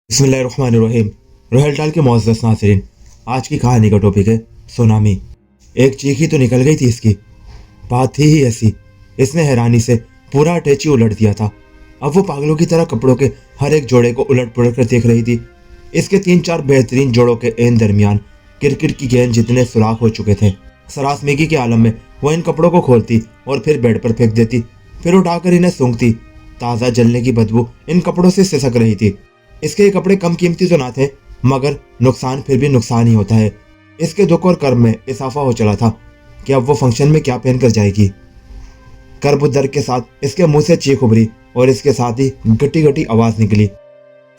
बिस्मिल्लाहिर्रहमानिर्रहीम। रोहेल टाल के मुअज़्ज़ज़ नाज़रीन, आज की कहानी का टॉपिक है सुनामी। एक चीख ही तो निकल गई थी इसकी। बात थी ही ऐसी, इसने हैरानी से पूरा अटैची उलट दिया था। अब वो पागलों की तरह कपड़ों के हर एक जोड़े को उलट पुलट कर देख रही थी। इसके 3-4 बेहतरीन जोड़ों के एन दरमियान क्रिकेट की गेंद जितने सुराख हो चुके थे। सरासमेगी के आलम में वो इन कपड़ों को खोलती और फिर बेड पर फेंक देती, फिर उठाकर इन्हें सूंघती। ताज़ा जलने की बदबू इन कपड़ों से सिसक रही थी। इसके ये कपड़े कम कीमती तो ना थे, मगर नुकसान फिर भी नुकसान ही होता है। इसके दुख और कर्म में इजाफा हो चला था कि अब वो फंक्शन में क्या पहनकर जाएगी। कर्ब दर्द के साथ इसके मुंह से चीख उभरी और इसके साथ ही गटी गटी आवाज निकली,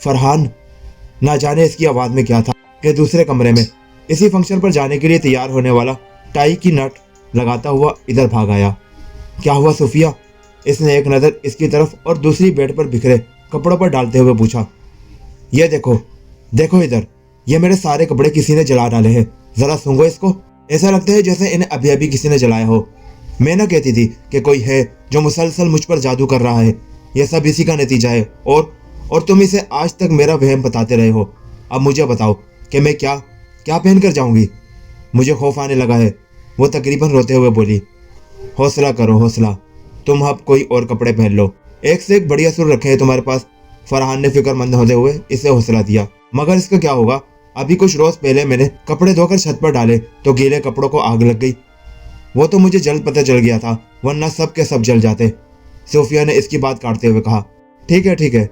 फरहान। ना जाने इसकी आवाज में क्या था कि दूसरे कमरे में इसी फंक्शन पर जाने के लिए तैयार होने वाला टाई की नट लगाता हुआ इधर भाग आया। क्या हुआ सूफिया? इसने एक नजर इसकी तरफ और दूसरी बेड पर बिखरे कपड़ों पर डालते हुए पूछा। ये देखो देखो इधर, ये मेरे सारे कपड़े किसी ने जला डाले हैं। जरा सूंघो इसको, ऐसा लगता है जैसे इन्हें अभी अभी किसी ने जलाया हो। मैं ना कहती थी कि कोई है जो मुसलसल मुझ पर जादू कर रहा है। यह सब इसी का नतीजा है और तुम इसे आज तक मेरा वहम बताते रहे हो। अब मुझे बताओ कि मैं क्या क्या पहन कर जाऊंगी? मुझे खौफ आने लगा है, वो तकरीबन रोते हुए बोली। हौसला करो हौसला, तुम अब कोई और कपड़े पहन लो, एक से एक बढ़िया सुर रखे हैं तुम्हारे पास। फरहान ने फिक्रमंद होते हुए इसे हौसला दिया। मगर इसका क्या होगा? अभी कुछ रोज पहले मैंने कपड़े धोकर छत पर डाले तो गीले कपड़ों को आग लग गई। वो तो मुझे जल्द पता चल गया था, वरना सब के सब जल जाते। सोफिया ने इसकी बात काटते हुए कहा। ठीक है,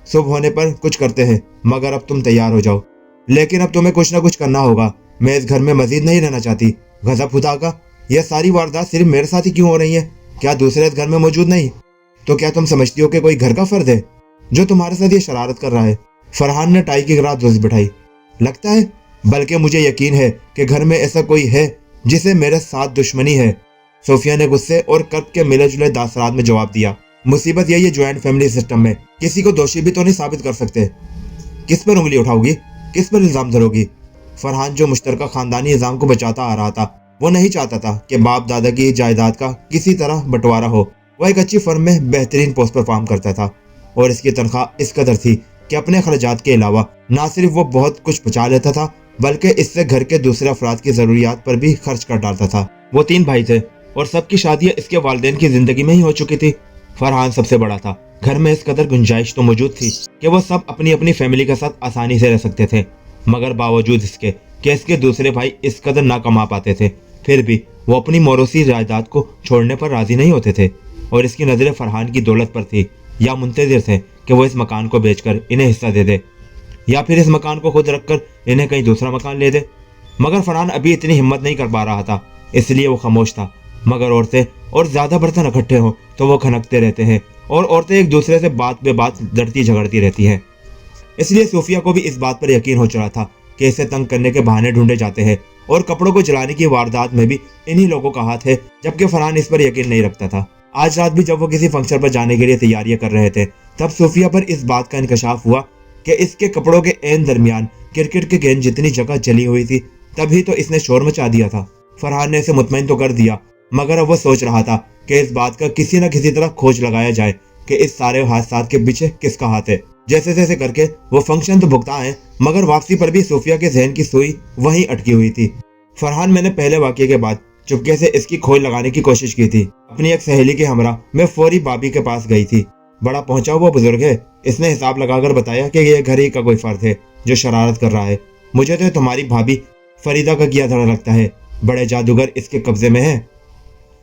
सुबह होने पर कुछ करते हैं, मगर अब तुम तैयार हो जाओ। लेकिन अब तुम्हें कुछ ना कुछ करना होगा। मैं इस घर में मजीद नहीं रहना चाहती। गजब खुदा का, यह सारी वारदात सिर्फ मेरे साथ ही क्यों हो रही है? क्या दूसरे इस घर में मौजूद नहीं? तो क्या तुम समझती हो कि कोई घर का फर्द है जो तुम्हारे साथ ये शरारत कर रहा है? फरहान ने टाई की ग्रास दोस्त बिठाई। लगता है, बल्कि मुझे यकीन है कि घर में ऐसा कोई है जिसे मेरे साथ दुश्मनी है। सोफिया ने गुस्से और कर्ब के मिले जुले दासरात में जवाब दिया। मुसीबत यही है ज्वाइंट फैमिली सिस्टम में, किसी को दोषी भी तो नहीं साबित कर सकते। किस पर उंगली उठाओगी? किस पर इल्जाम धरोगी? फरहान जो मुश्तरका खानदानी निजाम को बचाता आ रहा था, वो नहीं चाहता था कि बाप दादा की जायदाद का किसी तरह बंटवारा हो। वह एक अच्छी फर्म में बेहतरीन पोस्ट पर काम करता था और इसकी तनख्वाह इस कदर थी कि अपने खर्चात के अलावा ना सिर्फ वो बहुत कुछ बचा लेता था, बल्कि इससे घर के दूसरे अफराद की जरूरियात पर भी खर्च कर डालता था। वो 3 भाई थे और सबकी शादियां इसके वालिदैन की जिंदगी में ही हो चुकी थी। फरहान सबसे बड़ा था। घर में इस कदर गुंजाइश तो मौजूद थी कि वो सब अपनी अपनी फैमिली के साथ आसानी से रह सकते थे, मगर बावजूद इसके कि इसके दूसरे भाई इस कदर ना कमा पाते थे, फिर भी वो अपनी मौरूसी जायदाद को छोड़ने पर राजी नहीं होते थे। और इसकी नजरें फरहान की दौलत पर थी, या मुंतजिर थे कि वो इस मकान को बेचकर इन्हें हिस्सा दे दे, या फिर इस मकान को खुद रखकर इन्हें कहीं दूसरा मकान ले दे। मगर फरहान अभी इतनी हिम्मत नहीं कर पा रहा था, इसलिए वो खामोश था। मगर औरतें और ज्यादा बर्तन इकट्ठे हों तो वो खनकते रहते हैं और औरतें एक दूसरे से बात बे बात लड़ती झगड़ती रहती हैं। इसलिए सूफिया को भी इस बात पर यकीन हो चला था कि इसे तंग करने के बहाने ढूंढे जाते हैं और कपड़ों को जलाने की वारदात में भी इन्हीं लोगों का हाथ है, जबकि फरहान इस पर यकीन नहीं रखता था। आज रात भी जब वो किसी फंक्शन पर जाने के लिए तैयारियां कर रहे थे, तब सूफिया पर इस बात का इंकशाफ हुआ कि इसके कपड़ों के एन दरमियान क्रिकेट के गेंद जितनी जगह जली हुई थी। तभी तो इसने शोर मचा दिया था। फरहान ने इसे मुतमईन तो कर दिया, मगर अब वो सोच रहा था कि इस बात का किसी न किसी तरह खोज लगाया जाए कि इस सारे हादसात के पीछे किसका हाथ है। जैसे तैसे करके वो फंक्शन तो भुगता है, मगर वापसी पर भी सूफिया के जहन की सुई वहीं अटकी हुई थी। फरहान मैंने पहले वाकये के बाद चुपके से इसकी खोज लगाने की कोशिश की थी। अपनी एक सहेली के हमरा मैं फौरी भाभी के पास गई थी। बड़ा पहुंचा हुआ बुजुर्ग है, इसने हिसाब लगाकर बताया कि ये घर ही का कोई फर्द है जो शरारत कर रहा है। मुझे तो तुम्हारी भाभी फरीदा का किया धड़ा लगता है, बड़े जादूगर इसके कब्जे में है।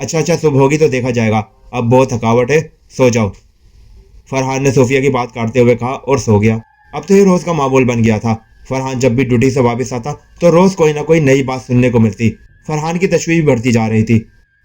अच्छा, सुबह होगी तो देखा जाएगा, अब बहुत थकावट है, सो जाओ। फरहान ने सोफिया की बात काटते हुए कहा और सो गया। अब तो ये रोज का मामूल बन गया था। फरहान जब भी ड्यूटी से वापस आता तो रोज कोई ना कोई नई बात सुनने को मिलती। फरहान की तशवीश बढ़ती जा रही थी,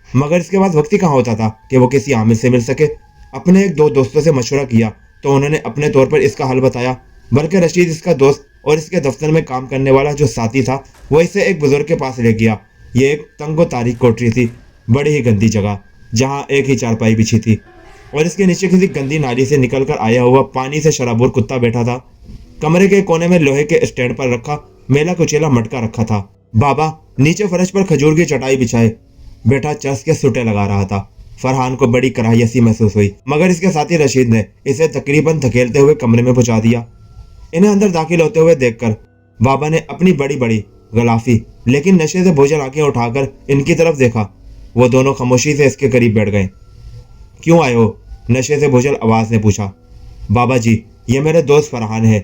मगर इसके पास वक्त ही कहाँ होता था कि वो किसी आमिर से मिल सके। अपने एक दो दोस्तों से मशवरा किया तो उन्होंने अपने तौर पर इसका हल बताया, बल्कि रशीद इसका दोस्त और इसके दफ्तर में काम करने वाला जो साथी था, वो इसे एक बुजुर्ग के पास ले गया। ये एक तंगो तारीख कोठरी थी, बड़ी ही गंदी जगह, जहाँ एक ही चारपाई बिछी थी और इसके नीचे किसी गंदी नाली से निकलकर आया हुआ पानी से शराबोर कुत्ता बैठा था। कमरे के कोने में लोहे के स्टैंड पर रखा मेला कुचेला मटका रखा था। बाबा नीचे फर्श पर खजूर की चटाई बिछाए बैठा चस के सुटे लगा रहा था। फरहान को बड़ी कराहियत सी महसूस हुई, मगर इसके साथी रशीद ने इसे तकरीबन धकेलते हुए कमरे में पहुंचा दिया। انہیں اندر داخل ہوتے ہوئے دیکھ کر بابا نے اپنی بڑی بڑی غلافی لیکن نشے سے بوجھل آنکھیں اٹھا کر ان کی طرف دیکھا۔ وہ دونوں خاموشی سے اس کے قریب بیٹھ گئے۔ کیوں آئے ہو؟ نشے سے بوجھل آواز نے پوچھا۔ بابا جی، یہ میرے دوست فرحان ہے،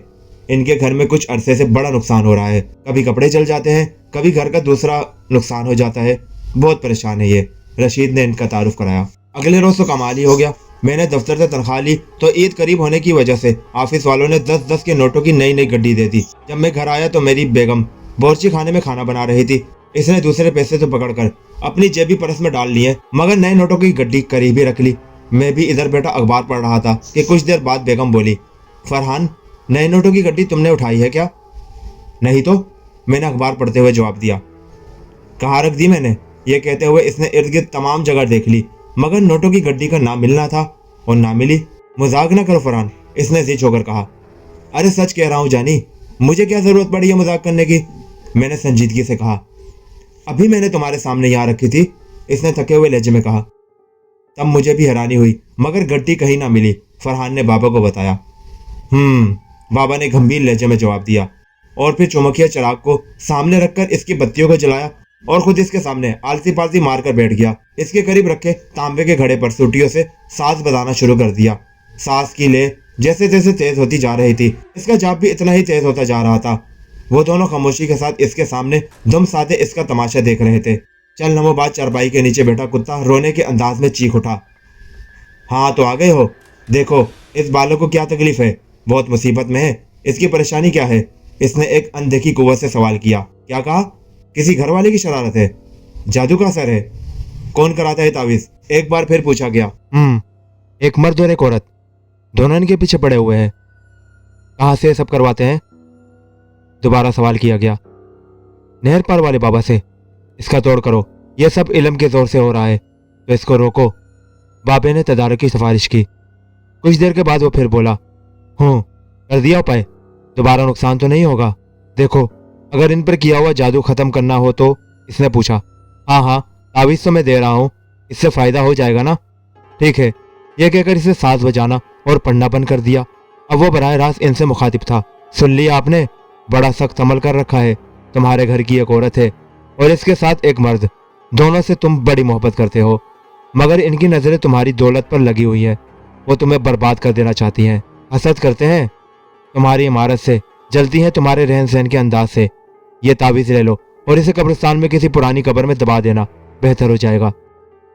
ان کے گھر میں کچھ عرصے سے بڑا نقصان ہو رہا ہے، کبھی کپڑے جل جاتے ہیں، کبھی گھر کا دوسرا نقصان ہو جاتا ہے، بہت پریشان ہے یہ، رشید نے ان کا تعارف کرایا۔ اگلے روز تو کمال ہی ہو گیا، میں نے دفتر سے تنخواہ لی تو عید قریب ہونے کی وجہ سے آفس والوں نے 10-10 کے نوٹوں کی نئی نئی گڈی دے دی۔ جب میں گھر آیا تو میری بیگم باورچی خانے میں کھانا بنا رہی تھی۔ اس نے دوسرے پیسے تو پکڑ کر اپنی جیبی پرس میں ڈال لیے مگر نئے نوٹوں کی گڈی قریب ہی رکھ لی۔ میں بھی ادھر بیٹھا اخبار پڑھ رہا تھا کہ کچھ دیر بعد بیگم بولی، فرحان، نئے نوٹوں کی گڈی تم نے اٹھائی ہے کیا؟ نہیں تو، میں نے اخبار پڑھتے ہوئے جواب دیا۔ کہاں رکھ دی میں نے؟ یہ کہتے ہوئے اس نے ارد گرد تمام جگہ دیکھ لی مگر نوٹوں کی گڈی کا نہ ملنا تھا اور نہ ملی۔ مذاق نہ کرو فرحان، اس نے زچ ہو کر کہا۔ ارے سچ کہہ رہا ہوں جانی، مجھے کیا ضرورت پڑی ہے مذاق کرنے کی؟ میں نے سنجیدگی سے کہا۔ ابھی میں نے تمہارے سامنے یہاں رکھی تھی، اس نے تھکے ہوئے لہجے میں کہا۔ تب مجھے بھی حیرانی ہوئی مگر گڈی کہیں نہ ملی، فرحان نے بابا کو بتایا۔ بابا نے گمبھیر لہجے میں جواب دیا اور پھر چمکیا چراغ کو سامنے رکھ کر اس کی بتیوں کو جلایا اور خود اس کے سامنے آلسی پالسی مار کر بیٹھ گیا۔ اس کے قریب رکھے تانبے کے گھڑے پر سوٹیوں سے ساز بجانا شروع کر دیا۔ ساز کی لے جیسے جیسے تیز ہوتی جا رہی تھی، اس کا جاپ بھی اتنا ہی تیز ہوتا جا رہا تھا۔ وہ دونوں خاموشی کے ساتھ اس کے سامنے دم سادے اس کا تماشا دیکھ رہے تھے۔ چند لمحوں بعد چارپائی کے نیچے بیٹھا کتا رونے کے انداز میں چیخ اٹھا۔ ہاں تو آ گئے ہو؟ دیکھو اس بالوں کو کیا تکلیف ہے، بہت مصیبت میں ہے، اس کی پریشانی کیا ہے؟ اس نے ایک اندیکھی قوت سے سوال کیا۔ کیا کہا؟ کسی گھر والے کی شرارت ہے؟ جادو کا اثر ہے؟ کون کراتا ہے تعویذ؟ ایک بار پھر پوچھا گیا۔ ایک مرد اور ایک عورت، دونوں ان کے پیچھے پڑے ہوئے ہیں۔ کہاں سے سب کرواتے ہیں؟ دوبارہ سوال کیا گیا۔ نہر پار والے بابا سے۔ اس کا توڑ کرو، یہ سب علم کے زور سے ہو رہا ہے تو اس کو روکو۔ بابے نے تدارک کی سفارش کی۔ کچھ دیر کے بعد وہ پھر بولا، کر دیا اپائے، دوبارہ نقصان تو نہیں ہوگا؟ دیکھو اگر ان پر کیا ہوا جادو ختم کرنا ہو تو؟ اس نے پوچھا۔ ہاں تعویذ تو میں دے رہا ہوں، اس سے فائدہ ہو جائے گا نا؟ ٹھیک ہے، یہ کہہ کر اسے ساز بجانا اور پڑھنا بند کر دیا۔ اب وہ براہ راست ان سے مخاطب تھا۔ سن لیا آپ نے؟ بڑا سخت عمل کر رکھا ہے۔ تمہارے گھر کی ایک عورت ہے اور اس کے ساتھ ایک مرد، دونوں سے تم بڑی محبت کرتے ہو مگر ان کی نظریں تمہاری دولت پر لگی ہوئی ہیں۔ وہ تمہیں برباد کر دینا چاہتی ہیں، حسد کرتے ہیں تمہاری عمارت سے، جلتی ہیں تمہارے رہن سہن کے انداز سے۔ یہ تعویذ لے لو اور اسے قبرستان میں کسی پرانی قبر میں دبا دینا، بہتر ہو جائے گا۔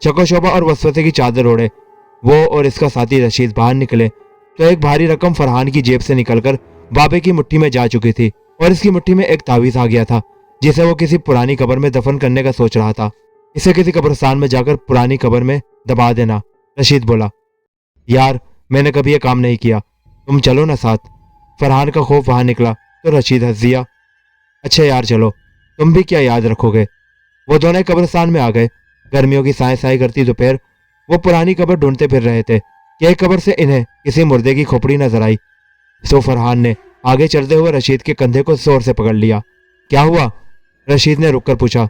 شک و شبہ اور وسوسے کی چادر اوڑھے وہ اور اس کا ساتھی رشید باہر نکلے تو ایک بھاری رقم فرحان کی جیب سے نکل کر بابے کی مٹھی میں جا چکی تھی اور اس کی مٹھی میں ایک تعویذ آ گیا تھا جسے وہ کسی پرانی قبر میں دفن کرنے کا سوچ رہا تھا۔ اسے کسی قبرستان میں جا کر پرانی قبر میں دبا دینا۔ رشید بولا، یار میں نے کبھی یہ کام نہیں کیا، تم چلو نا ساتھ۔ فرحان کا خوف وہاں نکلا تو رشید ہنس دیا۔ اچھا یار چلو، تم بھی کیا یاد رکھو گے۔ وہ دونوں قبرستان میں آ گئے۔ گرمیوں کی سائیں سائیں کرتی دوپہر وہ پرانی قبر ڈھونڈتے پھر رہے تھے کہ ایک قبر سے انہیں کسی مردے کی کھوپڑی نظر آئی۔ سو فرحان نے آگے چلتے ہوئے رشید کے کندھے کو زور سے پکڑ لیا۔ کیا ہوا؟ رشید نے رک کر پوچھا۔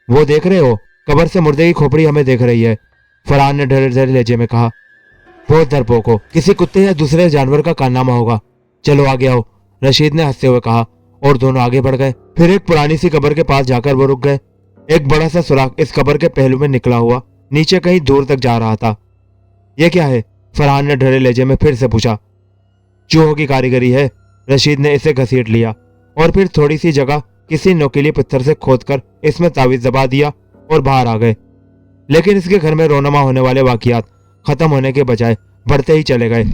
وہ دیکھ رہے ہو، قبر سے مردے کی کھوپڑی ہمیں دیکھ رہی ہے، فرحان نے ڈھرے ڈھرے لہجے میں کہا۔ بہت ڈرپوک ہو، کسی کتے یا دوسرے جانور کا کارنامہ ہوگا، چلو آگے آؤ، رشید نے ہنستے ہوئے کہا اور دونوں آگے بڑھ گئے۔ پھر ایک پرانی سی قبر کے پاس جا کر وہ رک گئے۔ ایک بڑا سا سوراخ اس قبر کے پہلو میں نکلا ہوا نیچے کہیں دور تک جا رہا تھا۔ یہ کیا ہے؟ فرحان نے ڈھرے لہجے میں پھر سے پوچھا۔ چوہوں کی کاریگری ہے، رشید نے اسے گھسیٹ لیا اور پھر تھوڑی سی جگہ کسی نوکیلی پتھر سے کھود کر اس میں تعویذ دبا دیا اور باہر آ گئے۔ لیکن اس کے گھر میں رونما ہونے والے واقعات ختم ہونے کے بجائے بڑھتے ہی چلے گئے۔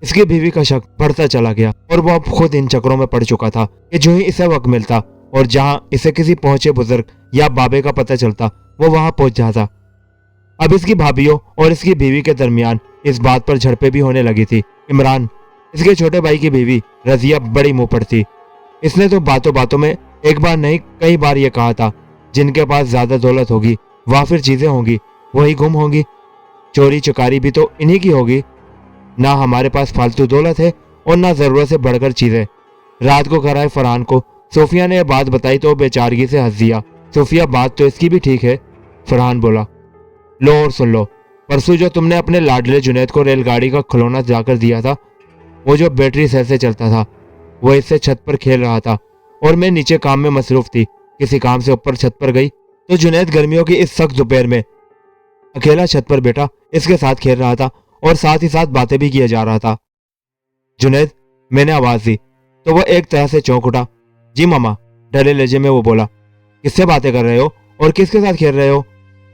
اس کی بیوی کا شک بڑھتا چلا گیا اور وہ اب خود ان چکروں میں پڑ چکا تھا کہ جو ہی اسے وقت ملتا اور جہاں اسے کسی پہنچے بزرگ یا بابے کا پتہ چلتا وہ وہاں پہنچ جاتا۔ اب اس کی بھابھیوں اور اس کی بیوی کے درمیان اس بات پر جھڑپیں بھی ہونے لگی تھی۔ عمران، اس کے چھوٹے بھائی کی بیوی رضیہ، بڑی منہ پر تھی۔ اس نے تو باتوں باتوں میں ایک بار نہیں کئی بار یہ کہا تھا، جن کے پاس زیادہ دولت ہوگی، وافر چیزیں ہوں گی، وہی گم ہوں گی۔ چوری چکاری بھی تو انہی کی ہوگی۔ نہ ہمارے پاس فالتو دولت ہے اور نہ ضرورت سے بڑھ کر چیزیں۔ رات کو گھر آئے فرحان کو صوفیہ نے یہ بات بتائی تو بیچارگی سے ہنس دیا۔ صوفیہ، بات تو اس کی بھی ٹھیک ہے، فرحان بولا۔ لو اور سن لو، پرسوں جو تم نے اپنے لاڈلے جنید کو ریل گاڑی کا کھلونا جا کر دیا تھا، وہ جو بیٹری سیل سے چلتا تھا، वो इससे छत पर खेल रहा था और मैं नीचे काम में मसरूफ थी। किसी काम से ऊपर छत पर गई तो जुनैद गर्मियों की इस सख्त दोपहर में अकेला छत पर बैठा इसके साथ खेल रहा था और साथ ही साथ बातें भी किया जा रहा था। जुनैद, मैंने आवाज दी तो वह एक तरह से चौंक उठा। जी मामा, डरे लहजे में वो बोला। किससे बातें कर रहे हो और किसके साथ खेल रहे हो?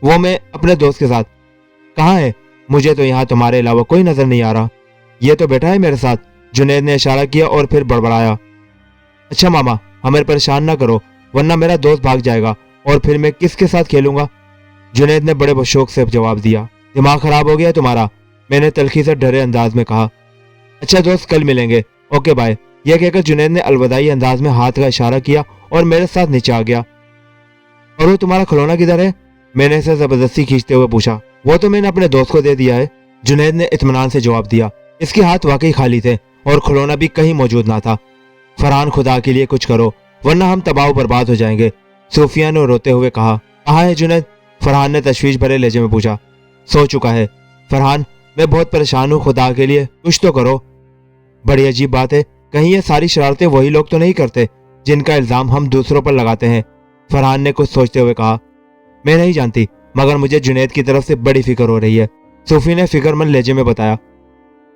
वो मैं अपने दोस्त के साथ। कहाँ है? मुझे तो यहाँ तुम्हारे अलावा कोई नजर नहीं आ रहा। ये तो बैठा है मेरे साथ। जुनैद ने इशारा किया और फिर बड़बड़ाया। अच्छा मामा, हमें परेशान ना करो वरना मेरा दोस्त भाग जाएगा और फिर मैं किसके साथ खेलूंगा? जुनैद ने बड़े शौक से जवाब दिया। दिमाग खराब हो गया तुम्हारा? मैंने तलखी से डरे अंदाज में कहा। अच्छा दोस्त, कल मिलेंगे, ओके बाय। यह कहकर जुनैद ने अलविदाई अंदाज में हाथ का इशारा किया और मेरे साथ नीचे आ गया। और वो तुम्हारा खिलौना किधर है? मैंने इसे जबरदस्ती खींचते हुए पूछा। वो तो मैंने अपने दोस्त को दे दिया है, जुनैद ने इत्मीनान से जवाब दिया। इसके हाथ वाकई खाली थे और खिलौना भी कहीं मौजूद ना था। फरहान, खुदा के लिए कुछ करो वरना हम तबाह बर्बाद हो जाएंगे, सूफिया ने रोते हुए कहा। कहाँ है जुनैद? फरहान ने तशवीश भरे लहजे में पूछा। सो चुका है। फरहान, मैं बहुत परेशान हूँ, खुदा के लिए कुछ तो करो। बड़ी अजीब बात है, कहीं ये सारी शरारतें वही लोग तो नहीं करते जिनका इल्जाम हम दूसरों पर लगाते हैं? फरहान ने कुछ सोचते हुए कहा। मैं नहीं जानती, मगर मुझे जुनैद की तरफ से बड़ी फिक्र हो रही है, सूफी ने फिक्रमंद लहजे में बताया।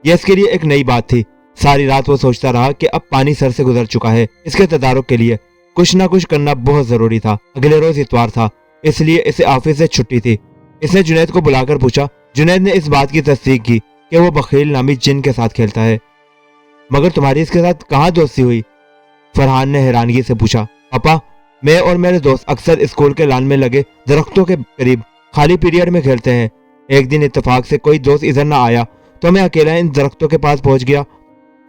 यह इसके लिए एक नई बात थी। सारी रात वो सोचता रहा कि अब पानी सर से गुजर चुका है। इसके तदारुक के लिए कुछ ना कुछ करना बहुत जरूरी था। अगले रोज इतवार था, इसलिए इसे ऑफिस से छुट्टी थी। इसने जुनैद को बुलाकर पूछा। जुनैद ने इस बात की तस्दीक की कि वो बखील नामी जिन के साथ खेलता है। मगर तुम्हारी इसके साथ कहाँ दोस्ती हुई? फरहान ने हैरानगी से पूछा। पापा, मैं और मेरे दोस्त अक्सर स्कूल के लान में लगे दरख्तों के करीब खाली पीरियड में खेलते हैं। एक दिन इत्तेफाक से कोई दोस्त इधर ना आया तो मैं अकेला इन दरख्तों के पास पहुंच गया।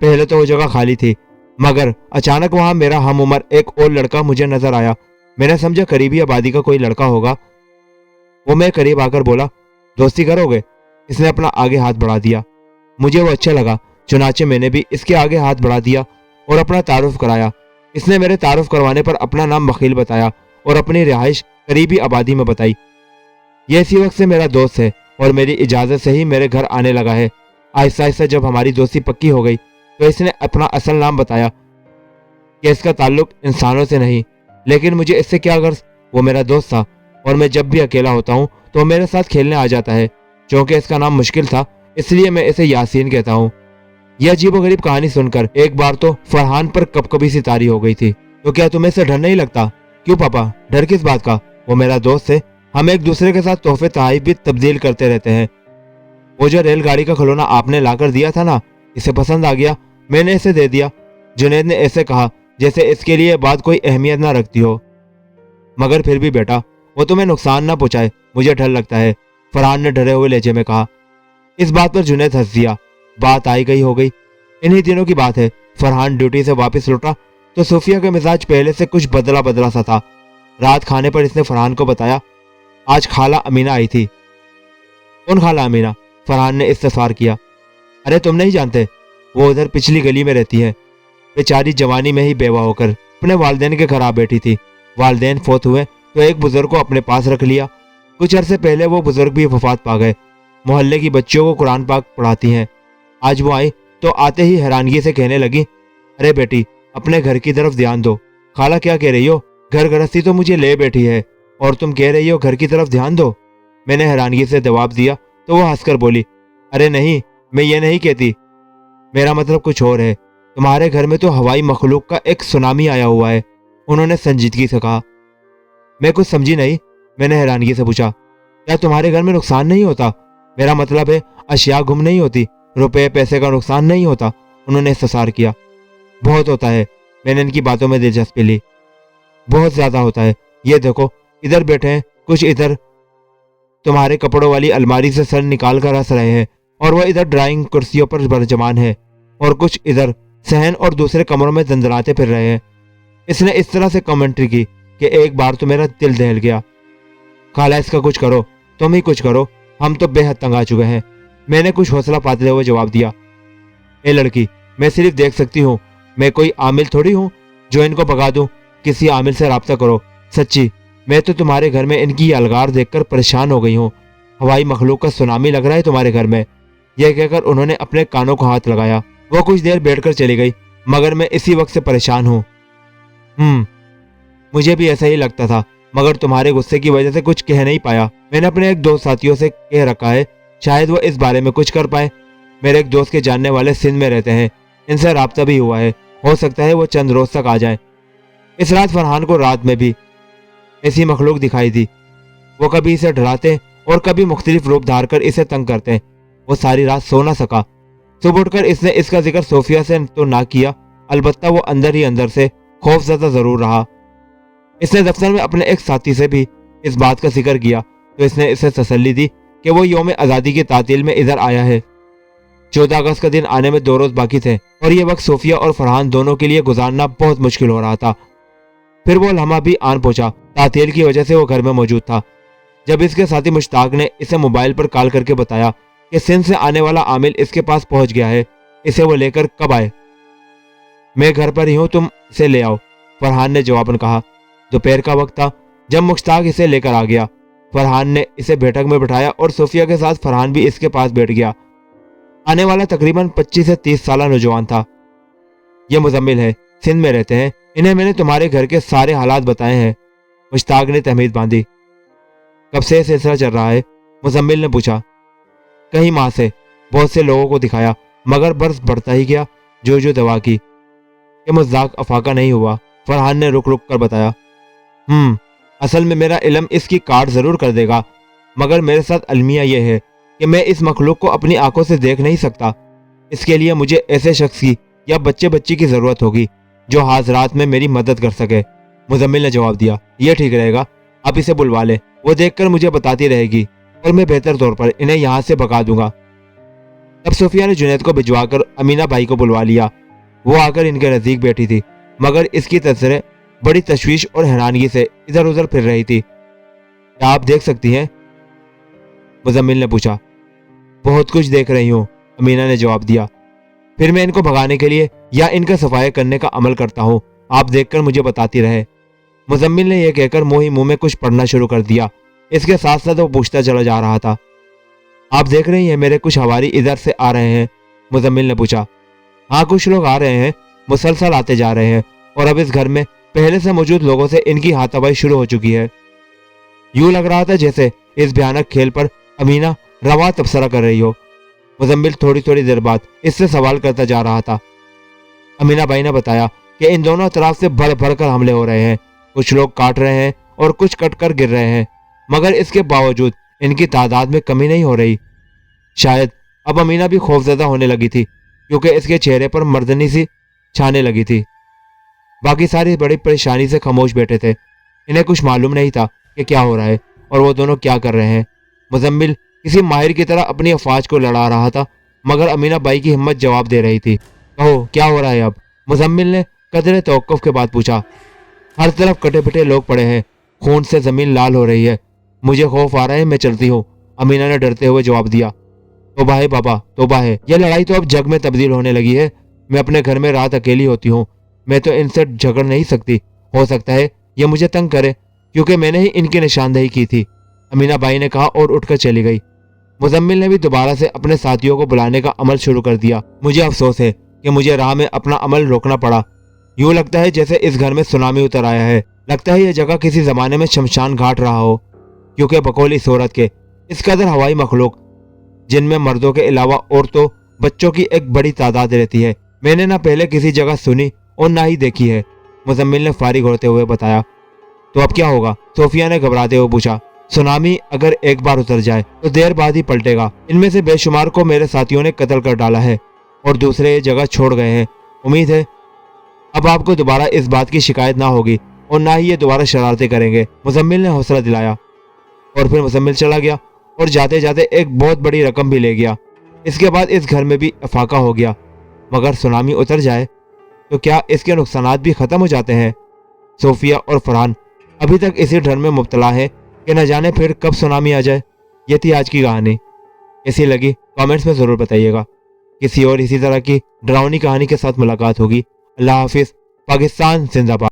पहले तो वो जगह खाली थी, मगर अचानक वहां मेरा हम उम्र एक और लड़का मुझे नजर आया। मैंने समझा करीबी आबादी का कोई लड़का होगा। वो मैं करीब आकर बोला, दोस्ती करोगे? इसने अपना आगे हाथ बढ़ा दिया। मुझे वो अच्छा लगा, चुनाचे मैंने भी इसके आगे हाथ बढ़ा दिया और अपना तारुफ कराया। इसने मेरे तारुफ करवाने पर अपना नाम बखील बताया और अपनी रिहाइश करीबी आबादी में बताई। यह इसी वक्त से मेरा दोस्त है और मेरी इजाजत से ही मेरे घर आने लगा है। आहिस्ता आहिस्ता जब हमारी दोस्ती पक्की हो गई तो इसने अपना असल नाम बताया कि इसका ताल्लुक इंसानों से नहीं, लेकिन मुझे इससे क्या गर्ज, वो मेरा दोस्त था और मैं जब भी अकेला होता हूँ तो मेरे साथ खेलने आ जाता है। क्योंकि इसका नाम मुश्किल था इसलिए मैं इसे यासीन कहता हूँ। यह अजीबोगरीब कहानी सुनकर एक बार तो फरहान पर कपकपी सी तारी हो गई थी। तो क्या तुम्हें इससे डर नहीं लगता? क्यों पापा, डर किस बात का? वो मेरा दोस्त है, हम एक दूसरे के साथ तोहफे तहाइफ भी तब्दील करते रहते हैं। वो जो रेलगाड़ी का खिलौना आपने लाकर दिया था ना, इसे पसंद आ गया, मैंने इसे दे दिया। जुनैद ने ऐसे कहा जैसे इसके लिए बात कोई अहमियत ना रखती हो। मगर फिर भी बेटा, वो तुम्हें नुकसान ना पहुंचाए, मुझे डर लगता है, फरहान ने डरे हुए लहजे में कहा। इस बात पर जुनैद हंस दिया। बात आई गई हो गई। इन्हीं दिनों की बात है, फरहान ड्यूटी से वापस लौटा तो सूफिया का मिजाज पहले से कुछ बदला बदला सा था। रात खाने पर इसने फरहान को बताया, आज खाला अमीना आई थी। कौन खाला अमीना? फरहान ने इस्तफसार किया। अरे तुम नहीं जानते, वो उधर पिछली गली में रहती है। बेचारी जवानी में ही बेवा होकर अपने वालिदैन के घर आ बैठी थी। वालिदैन फौत हुए तो एक बुजुर्ग को अपने पास रख लिया। कुछ अरसे पहले वो बुजुर्ग भी वफात पा गए। मोहल्ले की बच्चियों को कुरान पाक पढ़ाती हैं। आज वो आई तो आते ही हैरानगी से कहने लगी, अरे बेटी, अपने घर की तरफ ध्यान दो। खाला क्या कह रही हो? घर गृहस्थी तो मुझे ले बैठी है और तुम कह रही हो घर की तरफ ध्यान दो। मैंने हैरानगी से जवाब दिया तो वो हंसकर बोली, अरे नहीं, मैं ये नहीं कहती, मेरा मतलब कुछ और है। तुम्हारे घर में तो हवाई मखलूक का एक सुनामी आया हुआ है, उन्होंने संजीदगी से कहा। मैं कुछ समझी नहीं, मैंने हैरानगी से पूछा। क्या तुम्हारे घर में नुकसान नहीं होता? मेरा मतलब है अशिया गुम नहीं होती, रुपए पैसे का नुकसान नहीं होता, उन्होंने इस्तफसार किया। बहुत होता है, मैंने इनकी बातों में दिलचस्पी ली। बहुत ज्यादा होता है। ये देखो, इधर बैठे हैं, कुछ इधर तुम्हारे कपड़ों वाली अलमारी से सर निकाल कर हंस रहे हैं और वह इधर ड्राइंग कुर्सियों पर बरजमान है और कुछ इधर सहन और दूसरे कमरों में दंदलाते फिर रहे हैं। इसने इस तरह से कमेंट्री की कि एक बार तो मेरा दिल दहल गया। खाला, इसका कुछ करो, तुम ही कुछ करो, हम तो बेहद तंग आ चुके हैं, मैंने कुछ हौसला पाते हुए जवाब दिया। ए लड़की, मैं सिर्फ देख सकती हूँ, मैं कोई आमिल थोड़ी हूँ जो इनको भगा दूँ। किसी आमिल से राब्ता करो। सच्ची, मैं तो तुम्हारे घर में इनकी अलगार देखकर परेशान हो गई हूँ। हवाई मखलूक का सुनामी लग रहा है तुम्हारे घर में। यह कहकर उन्होंने अपने कानों को हाथ लगाया। वो कुछ देर बैठकर चली गई। मगर मैं इसी वक्त से परेशान हूँ। मुझे भी ऐसा ही लगता था, मगर तुम्हारे गुस्से की वजह से कुछ कह नहीं पाया। मैंने अपने एक दोस्त साथियों से कह रखा है, शायद वो इस बारे में कुछ कर पाए। मेरे एक दोस्त के जानने वाले सिंध में रहते हैं, इनसे राब्ता भी हुआ है, हो सकता है वो चंद रोज तक आ जाए। इस रात फरहान को रात में भी ऐसी मखलूक दिखाई दी। वो कभी इसे डराते और कभी मुख्तलिफ रूप धार कर इसे तंग करते। वो सारी रात सो ना सका। सुबह उठकर इसने इसका जिक्र सोफिया से तो ना किया, अलबत्ता वो अंदर ही अंदर से खौफजदा जरूर रहा। इसने दफ्तर में अपने एक साथी से भी इस बात का जिक्र किया तो इसने इसे तसल्ली दी कि वो यौम आज़ादी की तातील में इधर आया है। 14 अगस्त का दिन आने में 2 रोज बाकी थे और ये वक्त सोफिया और फरहान दोनों के लिए गुजारना बहुत मुश्किल हो रहा था। फिर वो लम्हा भी आन पहुंचा। तातील की वजह से वो घर में मौजूद था। जब इसके साथी मुश्ताक ने इसे मोबाइल पर कॉल करके बताया कि सिंध से आने वाला आमिल इसके पास पहुंच गया है, इसे वो लेकर कब आए? मैं घर पर ही हूं, तुम इसे ले आओ, फरहान ने जवाबन कहा। दोपहर का वक्त था जब मुश्ताक इसे लेकर आ गया। फरहान ने इसे बैठक में बिठाया और सोफिया के साथ फरहान भी इसके पास बैठ गया। आने वाला तकरीबन 25 से 30 साल नौजवान था। ये मुजम्मिल है, सिंध में रहते हैं, इन्हें मैंने तुम्हारे घर के सारे हालात बताए हैं। मुश्ताक ने तहमीद बांधी। कब से सिलसिला चल रहा है? मुजम्मिल ने पूछा। कई माह से, बहुत से लोगों को दिखाया, मगर बर्फ बढ़ता ही गया। जो दवा की, ये मजाक अफाका नहीं हुआ, फरहान ने रुक रुक कर बताया। असल में मेरा इल्म इसकी काट जरूर कर देगा, मगर मेरे साथ अलमिया यह है कि मैं इस मखलूक को अपनी आंखों से देख नहीं सकता। इसके लिए मुझे ऐसे शख्स की या बच्चे बच्ची की जरूरत होगी जो हाजरात में मेरी मदद कर सके। मुजम्मिल ने जवाब दिया। यह ठीक रहेगा, आप इसे बुलवा ले, वो देखकर मुझे बताती रहेगी और मैं बेहतर तौर पर इन्हें यहाँ से भगा दूंगा। तब सोफिया ने जुनैद को भिजवाकर अमीना भाई को बुलवा लिया। वो आकर इनके नजदीक बैठी थी, मगर इसकी तस्वीरें बड़ी तशवीश और हैरानगी से इधर उधर फिर रही थी। क्या आप देख सकती हैं? मुजम्मिल ने पूछा। बहुत कुछ देख रही हूँ, अमीना ने जवाब दिया। फिर मैं इनको भगाने के लिए या इनका सफाया करने का अमल करता हूँ, आप देखकर मुझे बताती रहे। मुजम्मिल ने यह कहकर मुंह में कुछ पढ़ना शुरू कर दिया। इसके साथ साथ वो पूछता चला जा रहा था। आप देख रही हैं मेरे कुछ हवारी इधर से आ रहे हैं? मुजम्मिल ने पूछा। हाँ, कुछ लोग आ रहे हैं, मुसलसल आते जा रहे हैं, और अब इस घर में पहले से मौजूद लोगों से इनकी हाथापाई शुरू हो चुकी है। यूं लग रहा था जैसे इस भयानक खेल पर अमीना रवा तबसरा कर रही हो। मुजम्मिल थोड़ी थोड़ी देर बाद इससे सवाल करता जा रहा था। अमीना भाई ने बताया कि इन दोनों तरफ से बढ़ बढ़ कर हमले हो रहे हैं। कुछ लोग काट रहे हैं और कुछ कट कर गिर रहे हैं, मगर इसके बावजूद इनकी तादाद में कमी नहीं हो रही। शायद अब अमीना भी खौफजदा होने लगी थी, क्योंकि इसके चेहरे पर मर्दनी सी छाने लगी थी। बाकी सारी बड़ी परेशानी से खामोश बैठे थे। इन्हें कुछ मालूम नहीं था कि क्या हो रहा है और वो दोनों क्या कर रहे हैं। मुजम्मिल किसी माहिर की तरह अपनी अफवाज को लड़ा रहा था, मगर अमीना बाई की हिम्मत जवाब दे रही थी। कहो, क्या हो रहा है अब? मुजम्मिल ने कदरे तवक्कुफ के बाद पूछा। हर तरफ कटे पिटे लोग पड़े हैं, खून से जमीन लाल हो रही है। मुझे खौफ आ रहा है, मैं चलती हूँ, अमीना ने डरते हुए जवाब दिया। तौबा है बाबा, तौबा है, यह लड़ाई तो अब जग में तब्दील होने लगी है। मैं अपने घर में रात अकेली होती हूँ, मैं तो इनसे झगड़ नहीं सकती। हो सकता है ये मुझे तंग करे, क्योंकि मैंने ही इनकी निशानदेही की थी, अमीना बाई ने कहा और उठकर चली गई। मुजम्मिल ने भी दोबारा से अपने साथियों को बुलाने का अमल शुरू कर दिया। मुझे अफसोस है कि मुझे राह में अपना अमल रोकना पड़ा। यूं लगता है जैसे इस घर में सुनामी उतर आया है। लगता है यह जगह किसी जमाने में शमशान घाट रहा हो, क्योंकि बकौली सूरत के इस कदर हवाई मखलूक, जिनमें मर्दों के अलावा औरतों बच्चों की एक बड़ी तादाद रहती है, मैंने ना पहले किसी जगह सुनी और ना ही देखी है, मुजम्मिल ने फारिग होते हुए बताया। तो अब क्या होगा? सोफिया ने घबराते हुए पूछा। सुनामी अगर एक बार उतर जाए तो देर बाद ही पलटेगा। इनमें से बेशुमार को मेरे साथियों ने कत्ल कर डाला है और दूसरे ये जगह छोड़ गए हैं। उम्मीद है अब आपको दोबारा इस बात की शिकायत ना होगी और ना ही ये दोबारा शरारतें करेंगे, मुजम्मिल ने हौसला दिलाया। और फिर मुजम्मिल चला गया और जाते जाते एक बहुत बड़ी रकम भी ले गया। इसके बाद इस घर में भी अफाका हो गया। मगर सुनामी उतर जाए तो क्या इसके नुकसानात भी खत्म हो जाते हैं? सोफिया और फरहान अभी तक इसी डर में मुब्तला है कि न जाने फिर कब सुनामी आ जाए। ये थी आज की कहानी। कैसी लगी कमेंट्स में ज़रूर बताइएगा। किसी और इसी तरह की डरावनी कहानी के साथ मुलाकात होगी। अल्लाह हाफिज़। पाकिस्तान जिंदाबाद।